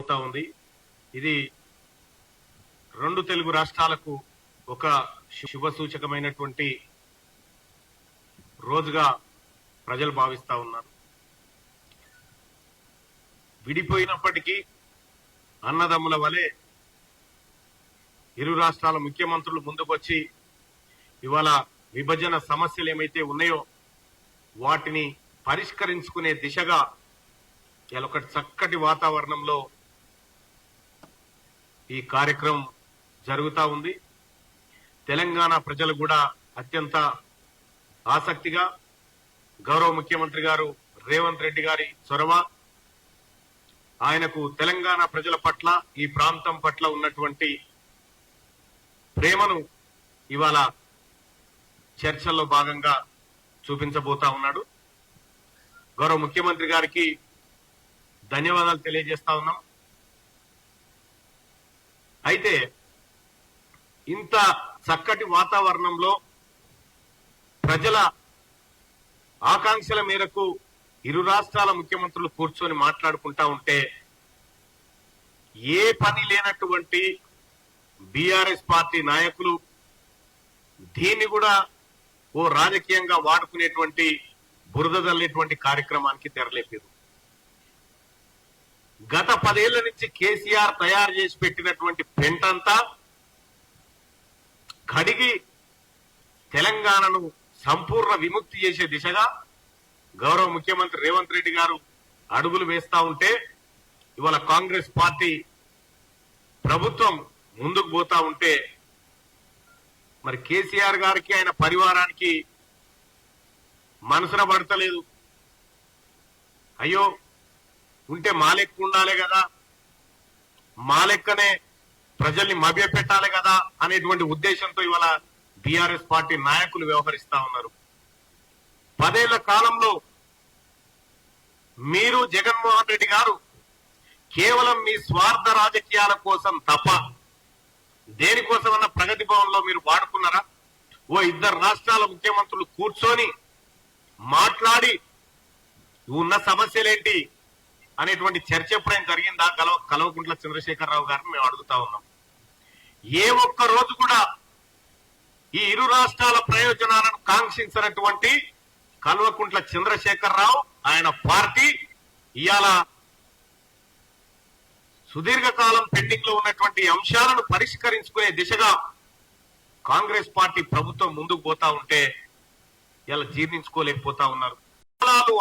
అవుతా ఉంది. ఇది రెండు తెలుగు రాష్ట్రాలకు ఒక శుభ సూచకమైనటువంటి రోజుగా ప్రజలు భావిస్తా ఉన్నారు. విడిపోయినప్పటికీ అన్నదమ్ముల వలె ఇరు రాష్ట్రాల ముఖ్యమంత్రులు ముందుకొచ్చి ఇవాళ విభజన సమస్యలు ఏమైతే ఉన్నాయో వాటిని పరిష్కరించుకునే దిశగా ఇలా ఒక చక్కటి వాతావరణంలో ఈ కార్యక్రమం జరుగుతా ఉంది. తెలంగాణ ప్రజలు కూడా అత్యంత ఆసక్తిగా గౌరవ ముఖ్యమంత్రి గారు రేవంత్ రెడ్డి గారి చొరవ, ఆయనకు తెలంగాణ ప్రజల పట్ల ఈ ప్రాంతం పట్ల ఉన్నటువంటి ప్రేమను ఇవాళ చర్చల్లో భాగంగా చూపించబోతా ఉన్నాడు. గౌరవ ముఖ్యమంత్రి గారికి ధన్యవాదాలు తెలియజేస్తా ఉన్నాం. అయితే ఇంత చక్కటి వాతావరణంలో ప్రజల ఆకాంక్షల మేరకు ఇరు రాష్ట్రాల ముఖ్యమంత్రులు కూర్చొని మాట్లాడుకుంటా ఉంటే ఏ పని లేనటువంటి బీఆర్ఎస్ పార్టీ నాయకులు దీన్ని కూడా ఓ రాజకీయంగా వాడుకునేటువంటి బురద జల్లేటువంటి కార్యక్రమానికి తెరలేపారు. గత 10 ఏళ్ల నుంచి కేసీఆర్ తయారు చేసి పెట్టినటువంటి పెంటంతా కడిగి తెలంగాణను సంపూర్ణ విముక్తి చేసే దిశగా గౌరవ ముఖ్యమంత్రి రేవంత్ రెడ్డి గారు అడుగులు వేస్తా ఉంటే ఇవాళ కాంగ్రెస్ పార్టీ ప్రభుత్వం ముందుకు పోతా ఉంటే మరి కేసీఆర్ గారికి ఆయన పరివారానికి మనసున పడతలేదు. అయ్యో ఉంటే మా లెక్క ఉండాలి కదా, మా లెక్కనే ప్రజల్ని మభ్య పెట్టాలి కదా అనేటువంటి ఉద్దేశంతో ఇవాళ బీఆర్ఎస్ పార్టీ నాయకులు వ్యవహరిస్తా ఉన్నారు. 10 ఏళ్ల కాలంలో మీరు జగన్మోహన్ రెడ్డి గారు కేవలం మీ స్వార్థ రాజకీయాల కోసం తప్ప దేనికోసమన్నా ప్రగతి భవన్ లో మీరు వాడుకున్నారా? ఓ 2 రాష్ట్రాల ముఖ్యమంత్రులు కూర్చొని మాట్లాడి ఉన్న సమస్యలేంటి అనేటువంటి చర్చ ఎప్పుడైనా జరిగిందా? కల్వకుంట్ల చంద్రశేఖరరావు గారిని మేము అడుగుతా ఉన్నాం. ఏ ఒక్క రోజు కూడా ఈ ఇరు రాష్ట్రాల ప్రయోజనాలను కాంక్షించినటువంటి కల్వకుంట్ల చంద్రశేఖరరావు ఆయన పార్టీ ఇవాళ సుదీర్ఘకాలం పెండింగ్ లో ఉన్నటువంటి అంశాలను పరిష్కరించుకునే దిశగా కాంగ్రెస్ పార్టీ ప్రభుత్వం ముందుకు పోతా ఉంటే ఇలా జీర్ణించుకోలేకపోతా ఉన్నారు.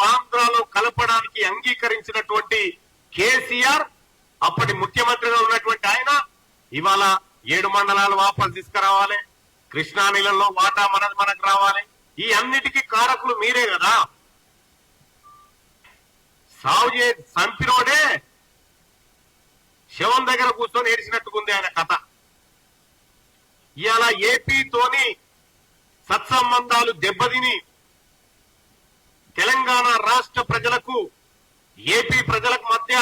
ఆంధ్రాలో కలపడానికి అంగీకరించినటువంటి కేసీఆర్ అప్పటి ముఖ్యమంత్రిగా ఉన్నటువంటి ఆయన ఇవాళ 7 మండలాలు వాపసు తీసుకురావాలి, కృష్ణా నీళ్ళల్లో వాటా మనకు రావాలి. ఈ అన్నిటికీ కారకులు మీరే కదా. సాగు చంపినోడే శవం దగ్గర కూర్చొని ఏడ్చినట్టుకుంది ఆయన కథ. ఇవాళ ఏపీతోని సత్సంబంధాలు దెబ్బతిని తెలంగాణ రాష్ట్ర ప్రజలకు ఏపీ ప్రజలకు మధ్య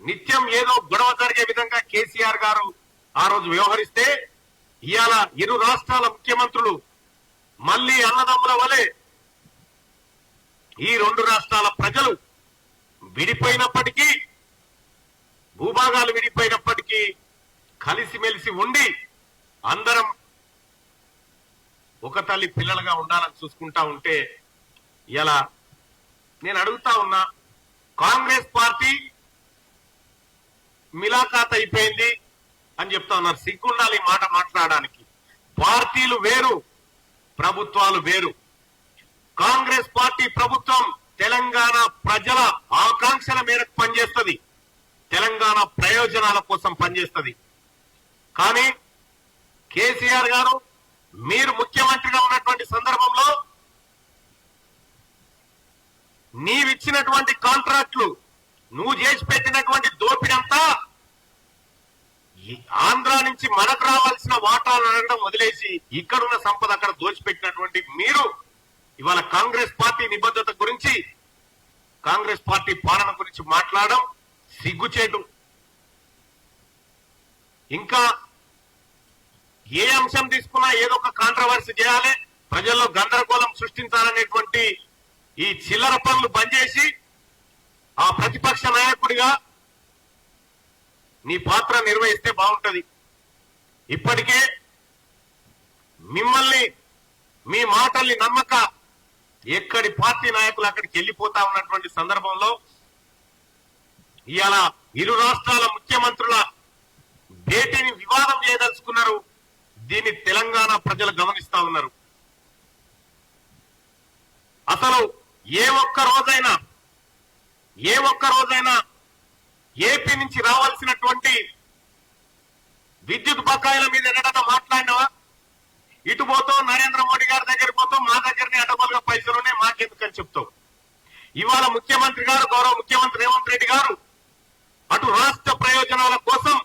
నిత్యం ఏదో గొడవ జరిగే విధంగా కేసీఆర్ గారు ఆ రోజు వ్యవహరిస్తే ఇవాళ ఇరు రాష్ట్రాల ముఖ్యమంత్రులు మళ్లీ అన్నదమ్ముల వలె ఈ 2 రాష్ట్రాల ప్రజలు విడిపోయినప్పటికీ, భూభాగాలు విడిపోయినప్పటికీ కలిసిమెలిసి ఉండి అందరం ఒక తల్లి పిల్లలుగా ఉండాలని చూసుకుంటా ఉంటే ఇలా నేను అడుగుతా ఉన్నా, కాంగ్రెస్ పార్టీ మిలాఖాత్ అయిపోయింది అని చెప్తా ఉన్నారు. సిగ్గుండాలి ఈ మాట మాట్లాడడానికి. పార్టీలు వేరు, ప్రభుత్వాలు వేరు. కాంగ్రెస్ పార్టీ ప్రభుత్వం తెలంగాణ ప్రజల ఆకాంక్షల మేరకు పనిచేస్తుంది, తెలంగాణ ప్రయోజనాల కోసం పనిచేస్తుంది. కానీ కేసీఆర్ గారు మీరు ముఖ్యమంత్రిగా ఉన్నటువంటి సందర్భంలో నీవిచ్చినటువంటి కాంట్రాక్టులు, నువ్వు చేసి పెట్టినటువంటి దోపిడంతా ఆంధ్ర నుంచి మనకు రావాల్సిన వాటాలు అనడం వదిలేసి ఇక్కడున్న సంపద అక్కడ దోచిపెట్టినటువంటి మీరు ఇవాళ కాంగ్రెస్ పార్టీ నిబద్ధత గురించి, కాంగ్రెస్ పార్టీ పాలన గురించి మాట్లాడడం సిగ్గుచేటు. ఇంకా ఏ అంశం తీసుకున్నా ఏదో ఒక కాంట్రవర్సీ చేయాలి, ప్రజల్లో గందరగోళం సృష్టించాలనేటువంటి ఈ చిల్లర పనులు బంద్ చేసి ఆ ప్రతిపక్ష నాయకుడిగా నీ పాత్ర నిర్వహిస్తే బాగుంటది. ఇప్పటికే మిమ్మల్ని మీ మాటల్ని నమ్మక ఎక్కడి పార్టీ నాయకులు అక్కడికి వెళ్ళిపోతా ఉన్నటువంటి సందర్భంలో ఇవాళ ఇరు రాష్ట్రాల ముఖ్యమంత్రుల భేటీని వివాదం చేయదలుచుకున్నారు. దీన్ని తెలంగాణ ప్రజలు గమనిస్తా ఉన్నారు. అసలు ఏ ఒక్క రోజైనా ఏపీ నుంచి రావాల్సినటువంటి విద్యుత్ బకాయిల మీద ఎన్నడన్నా మాట్లాడినావా? ఇటు పోతాం నరేంద్ర మోడీ గారి దగ్గర పోతాం, మా దగ్గరనే అడ్డగోలుగా పైసలున్నాయి మాకెందుకని చెప్తావు. ఇవాళ ముఖ్యమంత్రి గారు, గౌరవ ముఖ్యమంత్రి రేవంత్ రెడ్డి గారు అటు రాష్ట్ర ప్రయోజనాల కోసం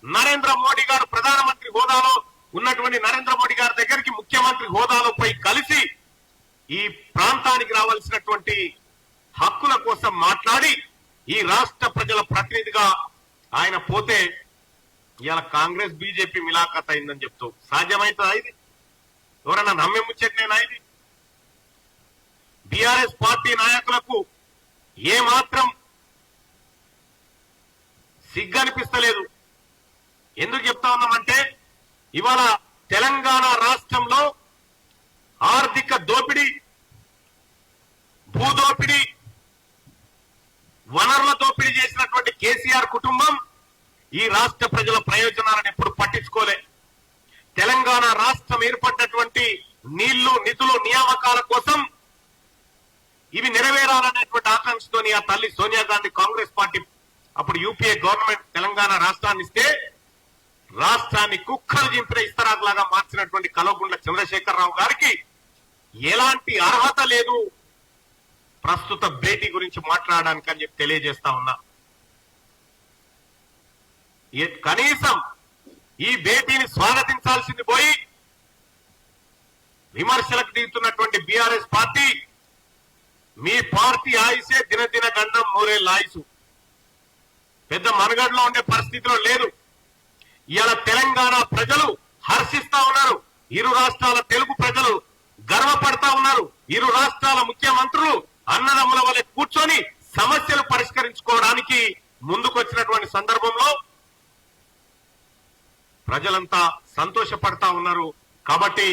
నరేంద్ర మోడీ గారు ప్రధానమంత్రి హోదాలో ఉన్నటువంటి నరేంద్ర మోడీ గారి దగ్గరికి ముఖ్యమంత్రి హోదాలో పోయి కలిసి ఈ ప్రాంతానికి రావాల్సినటువంటి హక్కుల కోసం మాట్లాడి ఈ రాష్ట్ర ప్రజల ప్రతినిధిగా ఆయన పోతే ఇవాళ కాంగ్రెస్ బీజేపీ మిలాఖత్ అయిందని చెప్తావు. సాధ్యమైతుందా ఇది? ఎవరన్నా నమ్మే ముచ్చట్నేనా ఇది? బీఆర్ఎస్ పార్టీ నాయకులకు ఏమాత్రం సిగ్గనిపిస్తలేదు. ఎందుకు చెప్తా ఉన్నామంటే ఇవాళ తెలంగాణ రాష్ట్రంలో ఆర్థిక దోపిడీ, భూదోపిడీ, వనరుల దోపిడీ చేసినటువంటి కేసీఆర్ కుటుంబం ఈ రాష్ట్ర ప్రజల ప్రయోజనాలను ఎప్పుడు పట్టించుకోలే. తెలంగాణ రాష్ట్రం ఏర్పడినటువంటి నీళ్లు, నిధులు, నియామకాల కోసం ఇవి నెరవేరాలనేటువంటి ఆకాంక్షతోని ఆ తల్లి సోనియా గాంధీ కాంగ్రెస్ పార్టీ అప్పుడు యూపీఏ గవర్నమెంట్ తెలంగాణ రాష్ట్రాన్ని ఇస్తే రాష్ట్రాన్ని కుక్కలు చింపిన ఇస్తరాకులాగా మార్చినటువంటి కల్వకుంట్ల చంద్రశేఖరరావు గారికి ఎలాంటి అర్హత లేదు ప్రస్తుత భేటీ గురించి మాట్లాడడానికి అని చెప్పి తెలియజేస్తా ఉన్నా. కనీసం ఈ భేటీని స్వాగతించాల్సింది పోయి విమర్శలకు దిగుతున్నటువంటి బీఆర్ఎస్ పార్టీ, మీ పార్టీ ఆయుసే దినదిన గండం మూరేళ్ల ఆయుసు, పెద్ద మనుగడలో ఉండే పరిస్థితిలో లేదు. ఇవాళ తెలంగాణ ప్రజలు హర్షిస్తా ఉన్నారు. ఇరు రాష్ట్రాల తెలుగు ప్రజలు గర్వపడతా ఉన్నారు. ఇరు రాష్ట్రాల ముఖ్యమంత్రులు అన్నదమ్ముల వలె కూర్చొని సమస్యలు పరిష్కరించుకోవడానికి ముందుకొచ్చినటువంటి సందర్భంలో ప్రజలంతా సంతోషపడతా ఉన్నారు. కాబట్టి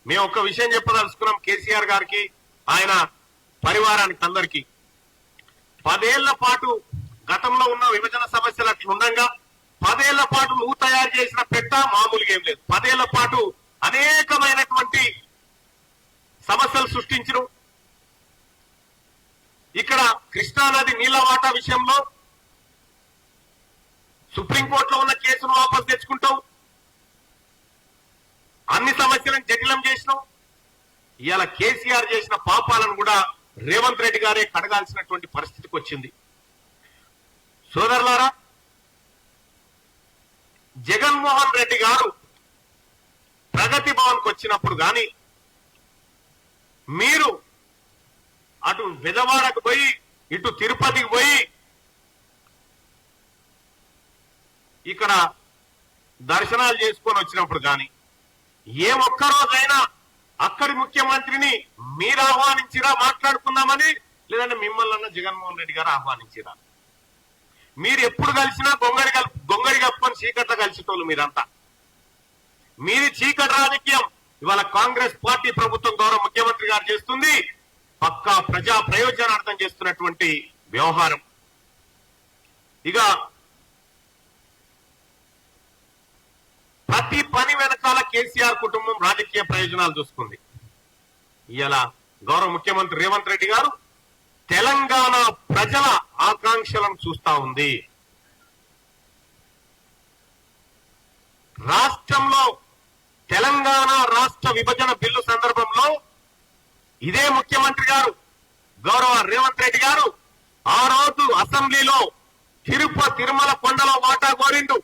మేము ఒక విషయం చెప్పదలుచుకున్నాం కేసీఆర్ గారికి, ఆయన పరివారానికి అందరికీ. 10 ఏళ్ల పాటు గతంలో ఉన్న విభజన సమస్యలు అట్లుండగా 10 ఏళ్ల పాటు నువ్వు తయారు చేసిన పెట్ట మామూలుగా ఏం లేదు. 10 ఏళ్ల పాటు అనేకమైనటువంటి సమస్యలు సృష్టించరు. ఇక్కడ కృష్ణానది నీళ్ల వాటా విషయంలో సుప్రీంకోర్టులో ఉన్న కేసును వాపసు తెచ్చుకుంటావు, అన్ని సమస్యలను జటిలం చేసినావు. ఇవాళ కేసీఆర్ చేసిన పాపాలను కూడా రేవంత్ రెడ్డి గారే కడగాల్సినటువంటి పరిస్థితికి వచ్చింది. సోదరులారా, జగన్మోహన్ రెడ్డి గారు ప్రగతి భవన్ కు వచ్చినప్పుడు గాని మీరు అటు బెజవాడకు పోయి ఇటు తిరుపతికి పోయి ఇక్కడ దర్శనాలు చేసుకొని వచ్చినప్పుడు గాని ఏ ఒక్క రోజైనా అక్కడి ముఖ్యమంత్రిని మీరు ఆహ్వానించిరా మాట్లాడుకుందామని, లేదంటే మిమ్మల్ని జగన్మోహన్ రెడ్డి గారు ఆహ్వానించిరా? మీరు ఎప్పుడు కలిసినా గొంగడి కప్పుకొని చీకట్ల కలిసేటోళ్ళు మీరంతా. మీది చీకటి రాజకీయం. ఇవాళ కాంగ్రెస్ పార్టీ ప్రభుత్వం గౌరవ ముఖ్యమంత్రి గారు చేస్తుంది పక్కా ప్రజా ప్రయోజనార్థం చేస్తున్నటువంటి వ్యవహారం. ఇక ప్రతి పని వెనకాల కేసీఆర్ కుటుంబం రాజకీయ ప్రయోజనాలు చూసుకుంది. ఇలా గౌరవ ముఖ్యమంత్రి రేవంత్ రెడ్డి గారు తెలంగాణ ప్రజల ఆకాంక్షలను చూస్తా ఉంది. రాష్ట్రంలో తెలంగాణ రాష్ట్ర విభజన బిల్లు సందర్భంలో ఇదే ముఖ్యమంత్రి గారు గౌరవ రేవంత్ రెడ్డి గారు ఆ రోజు అసెంబ్లీలో తిరుమల కొండలో వాటా కోరిండు,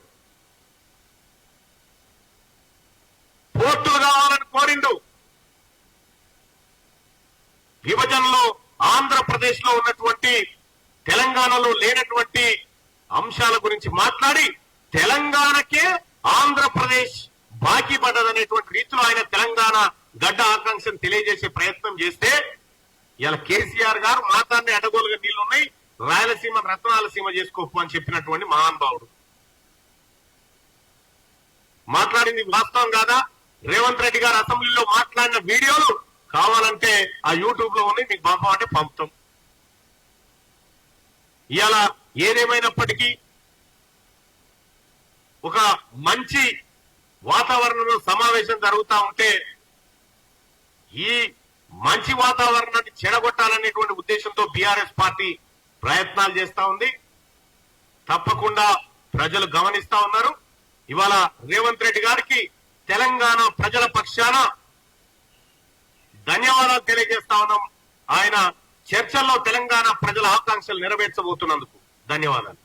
పోర్టులు కావాలని కోరిండు. విభజనలో ఆంధ్రప్రదేశ్ లో ఉన్నటువంటి తెలంగాణలో లేనటువంటి అంశాల గురించి మాట్లాడి తెలంగాణకే ఆంధ్రప్రదేశ్ బాకీ పడ్డదనేటువంటి రీతిలో ఆయన తెలంగాణ గడ్డ ఆకాంక్షను తెలియజేసే ప్రయత్నం చేస్తే ఇలా కేసీఆర్ గారు మాతాన్ని అడగోలుగా నీళ్లున్నాయి, రాయలసీమ రత్నాలసీమ చేసుకోపు అని చెప్పినటువంటి మహానుభావుడు మాట్లాడింది వాస్తవం కాదా? రేవంత్ రెడ్డి గారు అసెంబ్లీలో మాట్లాడిన వీడియోలు కావాలంటే ఆ యూట్యూబ్ లో ఉన్నాయి, మీకు పంపమంటే పంపుతాం. ఇవాళ ఏదేమైనప్పటికీ ఒక మంచి వాతావరణంలో సమావేశం జరుగుతా ఉంటే ఈ మంచి వాతావరణాన్ని చెడగొట్టాలనేటువంటి ఉద్దేశంతో బీఆర్ఎస్ పార్టీ ప్రయత్నాలు చేస్తా ఉంది. తప్పకుండా ప్రజలు గమనిస్తా ఉన్నారు. ఇవాళ రేవంత్ రెడ్డి గారికి తెలంగాణ ప్రజల పక్షాన ధన్యవాదాలు తెలియజేస్తా ఉన్నాం. ఆయన చర్చల్లో తెలంగాణ ప్రజల ఆకాంక్షలు నెరవేర్చబోతున్నందుకు ధన్యవాదాలు.